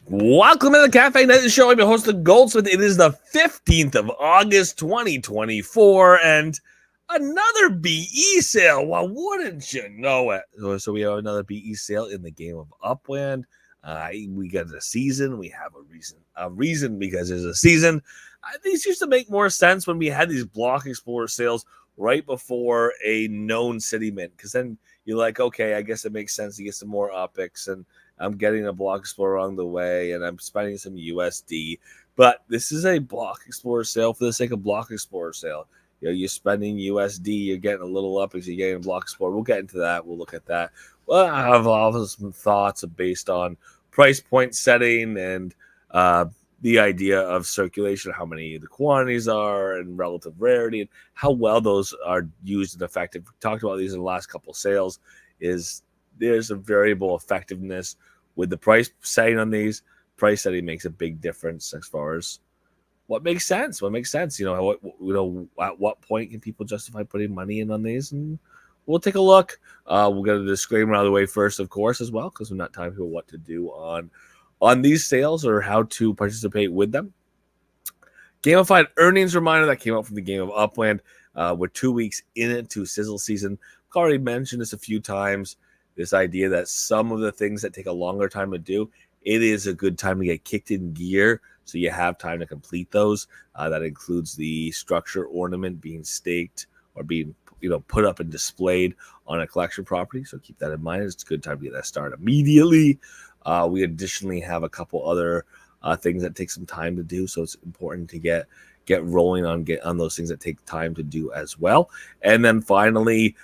Welcome to the Cafe Night Show. I'm your host, the Goldsmith. It is the 15th of August, 2024, and another BE sale. Well, wouldn't you know it? So we have another BE sale in the game of Upland. We got a season. We have a reason because there's a season. These used to make more sense when we had these Block Explorer sales right before a known city mint, because then you're like, okay, I guess it makes sense to get some more optics, and I'm getting a Block Explorer along the way, and I'm spending some USD. But this is a Block Explorer sale for the sake of Block Explorer sale. You know, you're spending USD, you're getting a little up as you're getting a Block Explorer. We'll get into that. We'll look at that. Well, I have all some thoughts based on price point setting and the idea of circulation, how many the quantities are, and relative rarity, and how well those are used and effective. We talked about these in the last couple sales. There's a variable effectiveness with the price setting on these. Price setting makes a big difference as far as what makes sense. At what point can people justify putting money in on these? And we'll take a look. We'll get a disclaimer out of the way first, of course, as well, because we're not telling people what to do on these sales or how to participate with them. Gamified earnings reminder that came out from the game of Upland. We're 2 weeks into sizzle season. I've already mentioned this a few times. This idea that some of the things that take a longer time to do, it is a good time to get kicked in gear so you have time to complete those. That includes the structure ornament being staked or being put up and displayed on a collection property. So keep that in mind. It's a good time to get that started immediately. We additionally have a couple other things that take some time to do, so it's important to get rolling on those things that take time to do as well. And then finally,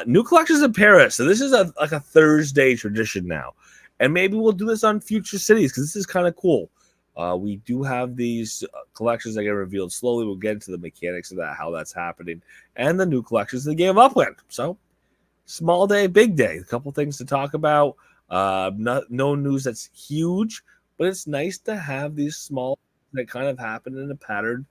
new collections in Paris. So this is like a Thursday tradition now, and maybe we'll do this on future cities because this is kind of cool. We do have these collections that get revealed slowly. We'll get into the mechanics of that, how that's happening, and the new collections in the game of Upland. So small day, big day. A couple things to talk about. No news that's huge, but it's nice to have these small that kind of happen in a pattern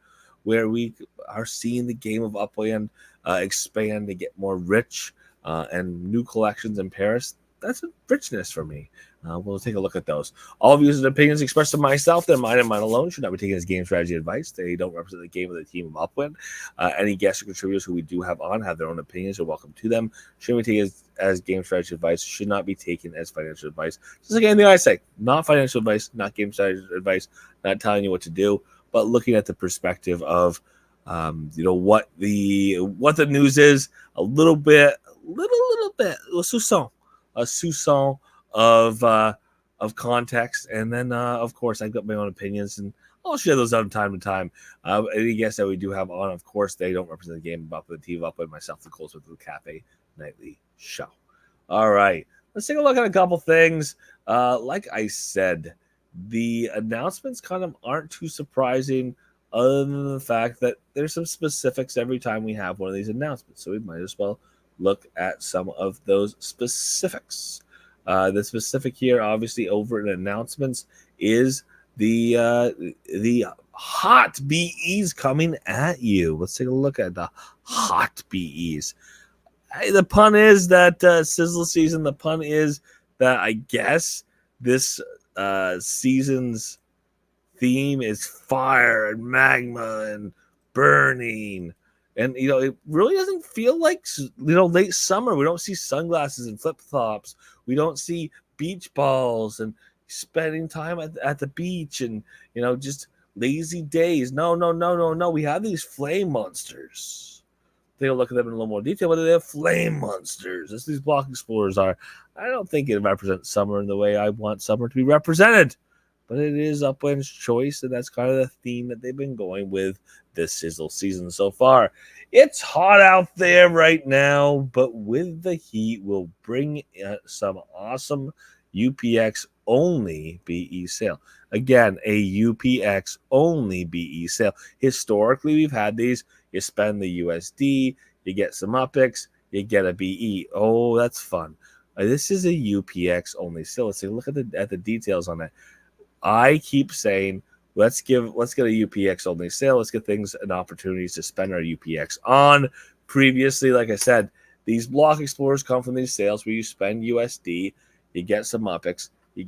where we are seeing the game of Upland expand to get more rich, and new collections in Paris. That's a richness for me. We'll take a look at those. All views and opinions expressed to myself, they're mine and mine alone, should not be taken as game strategy advice. They don't represent the game of the team of Upland. Any guests or contributors who we do have on have their own opinions. You're welcome to them. Shouldn't be taken as game strategy advice, should not be taken as financial advice. Just like anything I say, not financial advice, not game strategy advice, not telling you what to do, but looking at the perspective of what the news is, a little bit, a soupçon of context, and then of course I've got my own opinions, and I'll share those out from time to time. Any guests that we do have on, of course, they don't represent the game of Upland, the team of Upland, myself, the Goldsmith of the Cafe Nightly Show. All right, let's take a look at a couple things. Like I said, the announcements kind of aren't too surprising, other than the fact that there's some specifics every time we have one of these announcements. So we might as well look at some of those specifics. The specific here, obviously, over in announcements, is the hot BEs coming at you. Let's take a look at the hot BEs. The pun is that sizzle season. The pun is that I guess this season's theme is fire and magma and burning. And, it really doesn't feel like, late summer. We don't see sunglasses and flip-flops. We don't see beach balls and spending time at the beach and, just lazy days. No. We have these flame monsters. Take a look at them in a little more detail, but they're flame monsters. As these Block Explorers are. I don't think it represents summer in the way I want summer to be represented. But it is Upland's choice, and that's kind of the theme that they've been going with this sizzle season so far. It's hot out there right now, but with the heat, we'll bring some awesome UPX-only BE sale. Again, a UPX-only BE sale. Historically, we've had these. You spend the USD, you get some UPX, you get a BE. Oh, that's fun. This is a UPX-only sale. Let's take a look at the details on it. I keep saying, let's get a UPX only sale. Let's get things and opportunities to spend our UPX on. Previously, like I said, these Block Explorers come from these sales where you spend USD, you get some UPX, you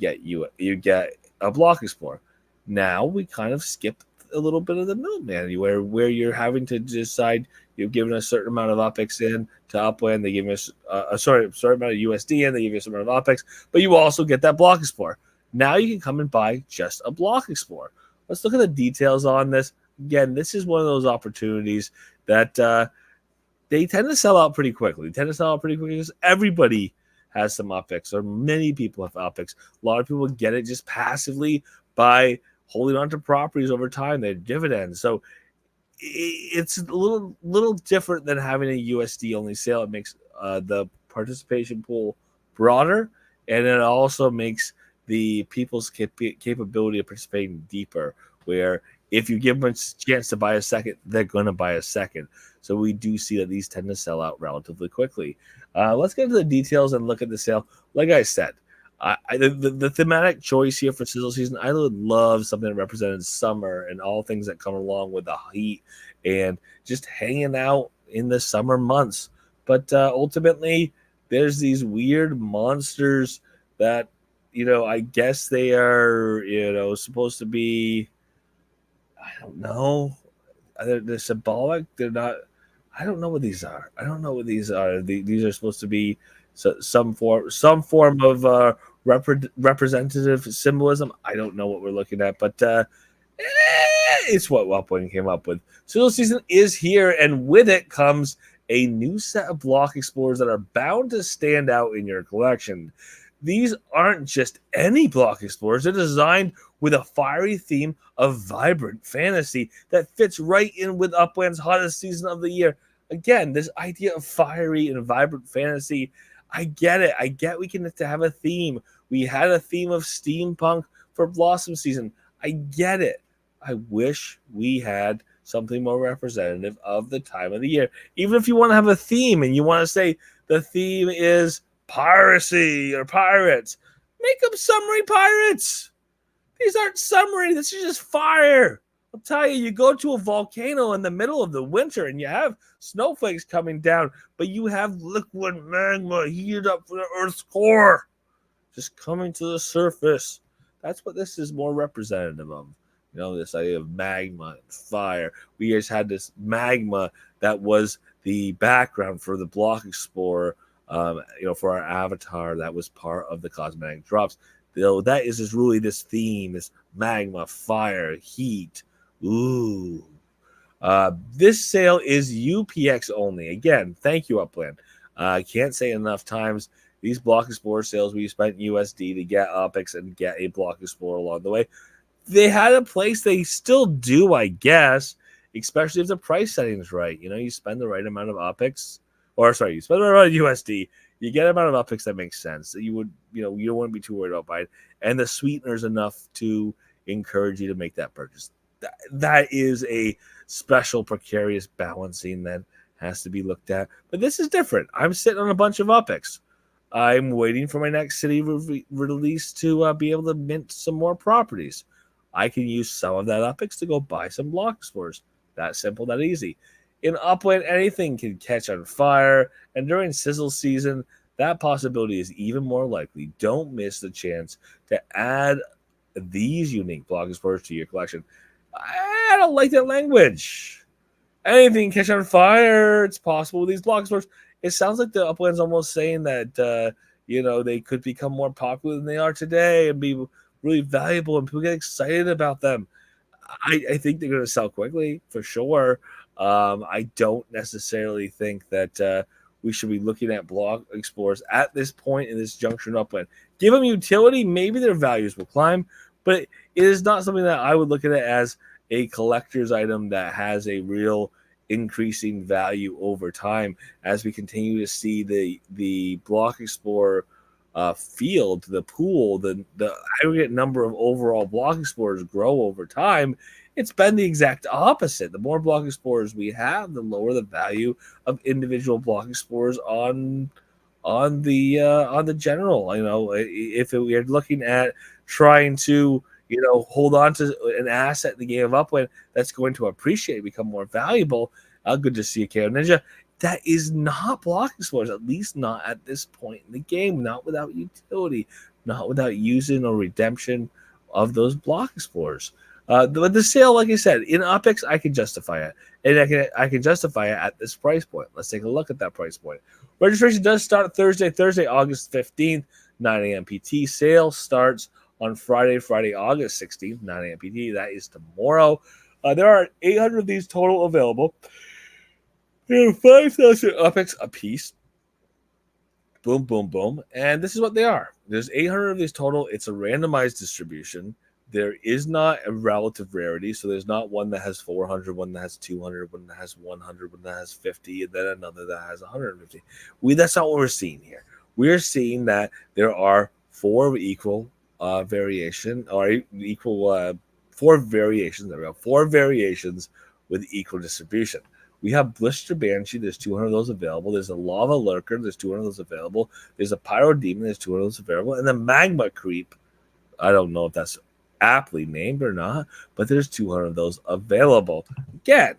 get a Block Explorer. Now we kind of skip a little bit of the middleman, where you're having to decide. You've given a certain amount of OPEX in to Upland. They give us a sorry amount of USD in. They give you a certain amount of OPEX, but you also get that Block Explorer. Now you can come and buy just a Block Explorer. Let's look at the details on this. Again, this is one of those opportunities that they tend to sell out pretty quickly. They tend to sell out pretty quickly because everybody has some OPEX, or many people have OPEX. A lot of people get it just passively by holding on to properties over time. They dividends. So it's a little different than having a USD only sale. It makes the participation pool broader, and it also makes the people's capability of participating deeper. Where if you give them a chance to buy a second, they're going to buy a second. So we do see that these tend to sell out relatively quickly. Let's get into the details and look at the sale. Like I said, the thematic choice here for sizzle season, I would love something that represented summer and all things that come along with the heat and just hanging out in the summer months. But ultimately, there's these weird monsters that, I guess they are, supposed to be, I don't know. They're symbolic. They're not. I don't know what these are. These are supposed to be some form of representative symbolism. I don't know what we're looking at, but it's what Upland came up with. Sizzle season is here, and with it comes a new set of Block Explorers that are bound to stand out in your collection. These aren't just any Block Explorers. They're designed with a fiery theme of vibrant fantasy that fits right in with Upland's hottest season of the year. Again, this idea of fiery and vibrant fantasy, I get it. I get we can have a theme. We had a theme of steampunk for Blossom season. I get it. I wish we had something more representative of the time of the year. Even if you want to have a theme and you want to say the theme is piracy or pirates, make them submarine pirates. These aren't submarine. This is just fire. I'll tell you, you go to a volcano in the middle of the winter and you have snowflakes coming down, but you have liquid magma heated up from the Earth's core just coming to the surface. That's what this is more representative of. This idea of magma and fire. We just had this magma that was the background for the Block Explorer, for our avatar. That was part of the cosmetic drops. That is just really this theme, this magma, fire, heat. Ooh. This sale is UPX only. Again, thank you, Upland. I can't say enough times. These Block Explorer sales, we spent USD to get OPEX and get a Block Explorer along the way. They had a place. They still do, I guess, especially if the price setting is right. You spend the right amount of OPEX, you spend the right amount of USD. You get an amount of OPEX that makes sense. That you don't want to be too worried about buying. And the sweetener's enough to encourage you to make that purchase. That is a special precarious balancing that has to be looked at. But this is different. I'm sitting on a bunch of OPEX. I'm waiting for my next city release to be able to mint some more properties. I can use some of that OPEX to go buy some Block Explorers. That simple, that easy. In Upland, anything can catch on fire, and during sizzle season, that possibility is even more likely. Don't miss the chance to add these unique Block Explorers to your collection. I don't like that language. Anything can catch on fire. It's possible with these Block Explorers. It sounds like the Upland's almost saying that they could become more popular than they are today and be really valuable, and people get excited about them. I think they're going to sell quickly for sure. I don't necessarily think that we should be looking at Block Explorers at this point in this juncture in Upland. Give them utility, maybe their values will climb, but it is not something that I would look at it as a collector's item that has a real increasing value over time as we continue to see the Block Explorer field, the pool, the aggregate number of overall Block Explorers grow over time. It's been the exact opposite. The more Block Explorers we have, the lower the value of individual Block Explorers on the general. If we are looking at trying to hold on to an asset in the game of Upland that's going to appreciate, become more valuable. Good to see you, KO Ninja. That is not Block Explorers, at least not at this point in the game, not without utility. not without using or redemption of those block explorers. The sale, like I said, in OpEx, I can justify it, and I can justify it at this price point. Let's take a look at that price point. Registration does start Thursday, August 15th, 9 a.m. PT. Sale starts on Friday, August 16th, 9 a.m. PT. That is tomorrow. There are 800 of these total available. There are 5,000 OpEx a piece. Boom, boom, boom. And this is what they are. There's 800 of these total. It's a randomized distribution. There is not a relative rarity. So there's not one that has 400, one that has 200, one that has 100, one that has 50, and then another that has 150. That's not what we're seeing here. We're seeing that there are four equal variation or equal four variations. There we go. Four variations with equal distribution. We have Blister Banshee. There's 200 of those available. There's a Lava Lurker. There's 200 of those available. There's a Pyro Demon. There's 200 of those available. And the Magma Creep. I don't know if that's aptly named or not, but there's 200 of those available. Again,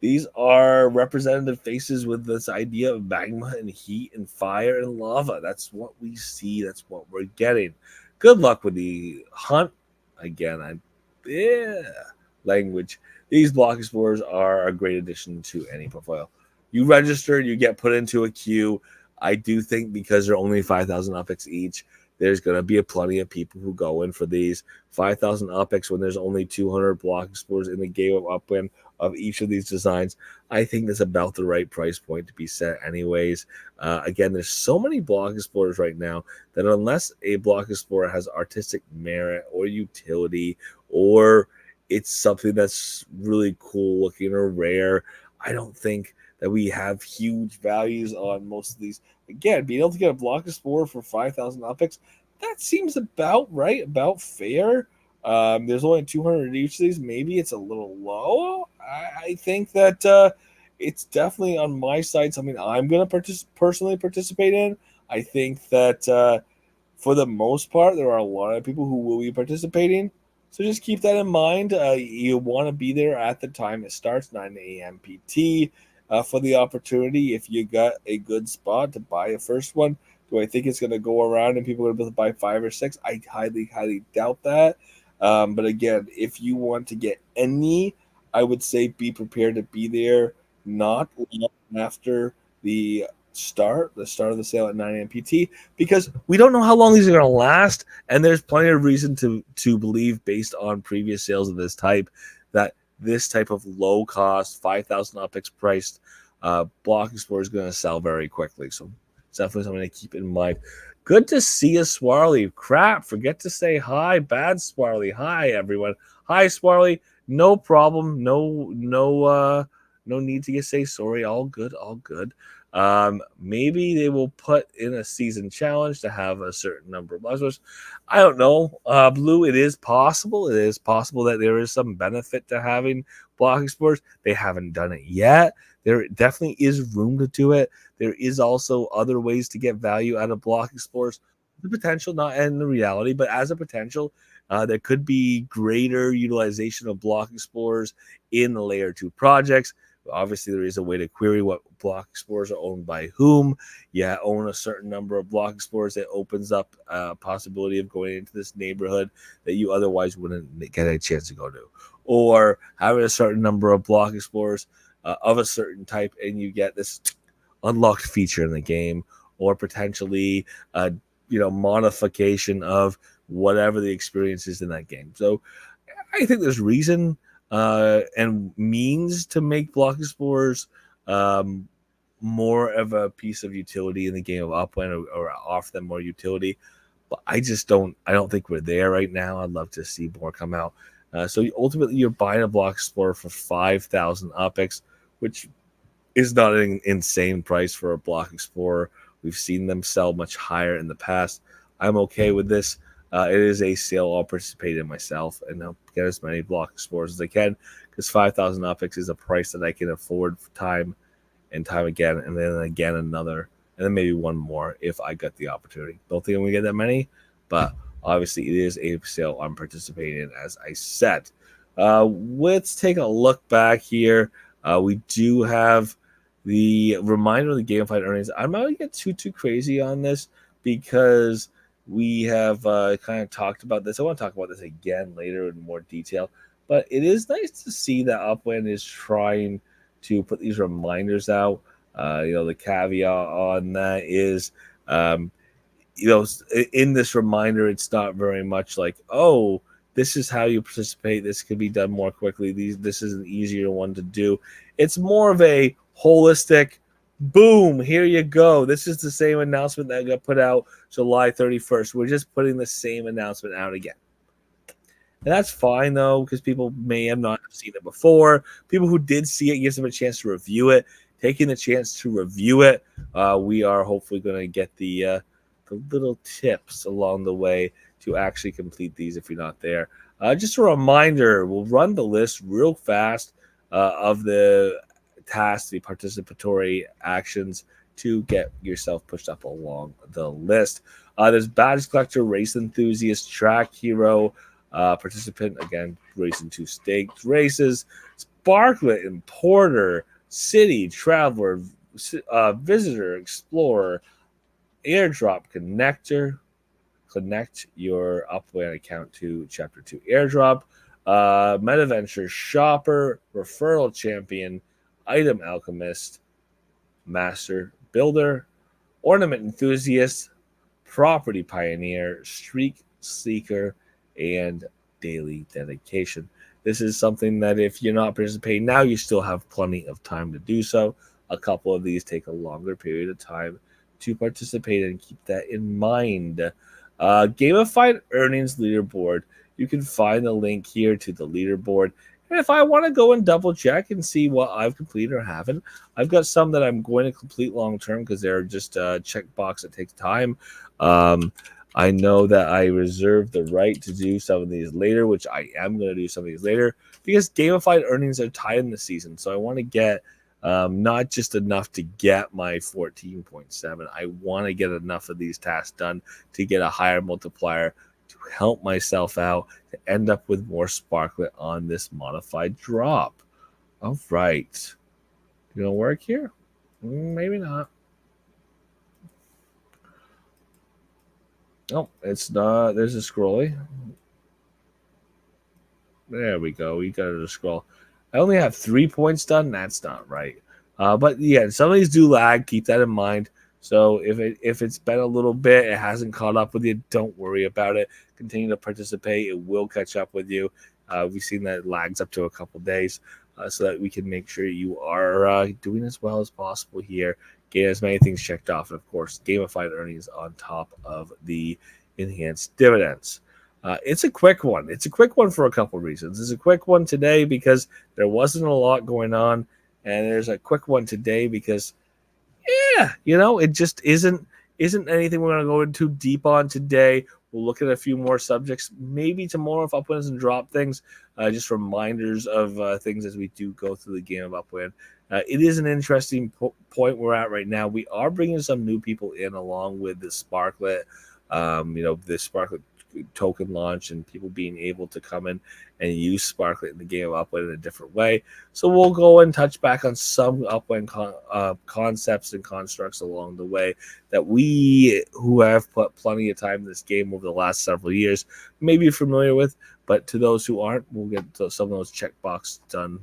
these are representative faces with this idea of magma and heat and fire and lava. That's what we see. That's what we're getting. Good luck with the hunt. Again, language. These block explorers are a great addition to any portfolio. You register, you get put into a queue. I do think because they're only 5,000 OpEx each, there's going to be plenty of people who go in for these 5,000 OpEx when there's only 200 block explorers in the game of upwind of each of these designs. I think that's about the right price point to be set anyways. Again, there's so many block explorers right now that unless a block explorer has artistic merit or utility or it's something that's really cool looking or rare, I don't think that we have huge values on most of these. Again, being able to get a block explorer for 5,000 OpEx, that seems about right, about fair. There's only 200 each of these. Maybe it's a little low. I think that it's definitely on my side something I'm going to personally participate in. I think that for the most part, there are a lot of people who will be participating. So just keep that in mind. You want to be there at the time it starts, 9 a.m. PT, for the opportunity. If you got a good spot to buy a first one, do I think it's going to go around and people are able to buy 5 or 6? I highly, highly doubt that. But again, if you want to get any, I would say be prepared to be there not long after the start of the sale at 9 a.m. PT, because we don't know how long these are going to last, and there's plenty of reason to believe, based on previous sales of this type, that this type of low cost 5,000 OpEx priced block explorer is going to sell very quickly. So it's definitely something to keep in mind. Good to see you, Swarley. Crap, forget to say hi. Bad Swarley. Hi, everyone. Hi, Swarley. No problem. No need to say sorry. All good. All good. Maybe they will put in a season challenge to have a certain number of buzzwords. I don't know. Blue, it is possible. It is possible that there is some benefit to having block explorers. They haven't done it yet. There definitely is room to do it. There is also other ways to get value out of block explorers. The potential, not in the reality, but as a potential, there could be greater utilization of block explorers in the layer 2 projects. Obviously, there is a way to query what block explorers are owned by whom. Yeah, own a certain number of block explorers. It opens up a possibility of going into this neighborhood that you otherwise wouldn't get a chance to go to, or having a certain number of block explorers of a certain type, and you get this unlocked feature in the game, or potentially modification of whatever the experience is in that game. So I think there's reason and means to make block explorers more of a piece of utility in the game of upwind, or offer them more utility. But I don't think we're there right now. I'd love to see more come out. So ultimately, you're buying a block explorer for 5,000 OpEx, which is not an insane price for a block explorer. We've seen them sell much higher in the past. I'm okay with this. It is a sale I'll participate in myself, and I'll get as many block explorers as I can, because 5,000 OpEx is a price that I can afford time and time again, and then again another, and then maybe one more if I get the opportunity. Don't think I'm going to get that many, but obviously it is a sale I'm participating in, as I said. Let's take a look back here. We do have the reminder of the Gamified earnings. I'm not going to get too crazy on this, because we have kind of talked about this. I want to talk about this again later in more detail, but it is nice to see that Upland is trying to put these reminders out. The caveat on that is, um, in this reminder, it's not very much like, oh, this is how you participate. This could be done more quickly. This is an easier one to do. It's more of a holistic, boom, here you go. This is the same announcement that got put out July 31st. We're just putting the same announcement out again. And that's fine, though, because people may have not seen it before. People who did see it gives them a chance to review it. Taking the chance to review it, we are hopefully going to get the little tips along the way to actually complete these if you're not there. Just a reminder, we'll run the list real fast of the tasks, the participatory actions to get yourself pushed up along the list. There's badge collector, race enthusiast, track hero, participant, again, racing 2 staked races, sparklet, importer, city, traveler, visitor, explorer, airdrop connector. Connect your Upland account to Chapter 2 airdrop. MetaVenture shopper, referral champion, item alchemist, master builder, ornament enthusiast, property pioneer, streak seeker, and daily dedication. This is something that if you're not participating now, you still have plenty of time to do so. A couple of these take a longer period of time to participate, and keep that in mind. Gamified earnings leaderboard. You can find the link here to the leaderboard. And if I want to go and double check and see what I've completed or haven't, I've got some that I'm going to complete long term because they're just a checkbox that takes time. I know that I reserve the right to do some of these later, which I am going to do some of these later because gamified earnings are tied in the season. So I want to get not just enough to get my 14.7. I want to get enough of these tasks done to get a higher multiplier to help myself out to end up with more sparklet on this modified drop. All right. Gonna work here? Maybe not. Oh, it's not. There's a scrolly. There we go. We got to scroll. I only have 3 points done. That's not right. But yeah, some of these do lag. Keep that in mind. So if it's been a little bit, it hasn't caught up with you, don't worry about it. Continue to participate. It will catch up with you. We've seen that it lags up to a couple days, so that we can make sure you are doing as well as possible here. Get as many things checked off, and of course, gamified earnings on top of the enhanced dividends. It's a quick one. It's a quick one for a couple reasons. It's a quick one today because there wasn't a lot going on, and there's a quick one today because, it just isn't anything we're going to go into deep on today. We'll look at a few more subjects maybe tomorrow if Upland doesn't drop things. Just reminders of things as we do go through the game of Upland. It is an interesting point we're at right now. We are bringing some new people in along with the Sparklet, the Sparklet token launch and people being able to come in and use Sparklet in the game of Upland in a different way. So we'll go and touch back on some Upland concepts and constructs along the way that we, who have put plenty of time in this game over the last several years, may be familiar with. But to those who aren't, we'll get some of those checkboxes done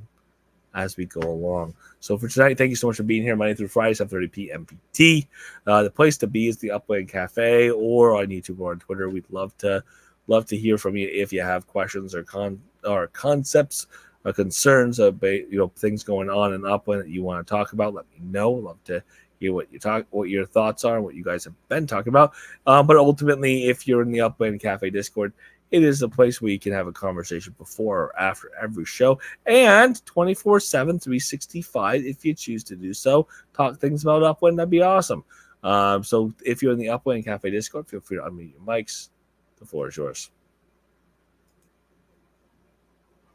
as we go along. So for tonight, thank you so much for being here Monday through Friday, 7:30 p.m. PT. The place to be is the Upland Cafe or on YouTube or on Twitter. We'd love to hear from you if you have questions or concepts or concerns about things going on in Upland that you want to talk about. Let me know. Love to hear what your thoughts are, what you guys have been talking about. But ultimately, if you're in the Upland Cafe Discord, it is a place where you can have a conversation before or after every show, and 24/7, 365 if you choose to do so. Talk things about Upland, that'd be awesome. So if you're in the Upland Cafe Discord, feel free to unmute your mics. The floor is yours.